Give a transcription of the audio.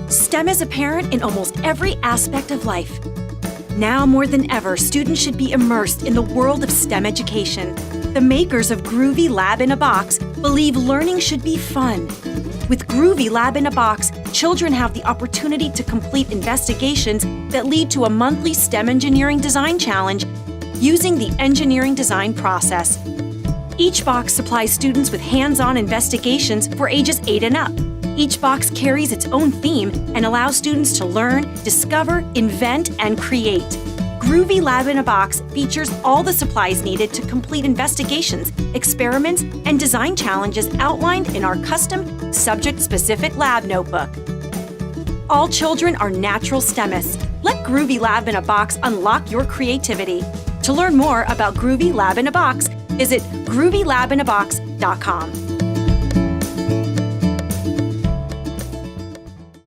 STEM is apparent in almost every aspect of life. Now more than ever, students should be immersed in the world of STEM education. The makers of Groovy Lab in a Box believe learning should be fun. With Groovy Lab in a Box, children have the opportunity to complete investigations that lead to a monthly STEM engineering design challenge using the engineering design process. Each box supplies students with hands-on investigations for ages 8 and up. Each box carries its own theme and allows students to learn, discover, invent, and create. Groovy Lab in a Box features all the supplies needed to complete investigations, experiments, and design challenges outlined in our custom, subject-specific lab notebook. All children are natural STEMists. Let Groovy Lab in a Box unlock your creativity. To learn more about Groovy Lab in a Box, visit groovylabinabox.com.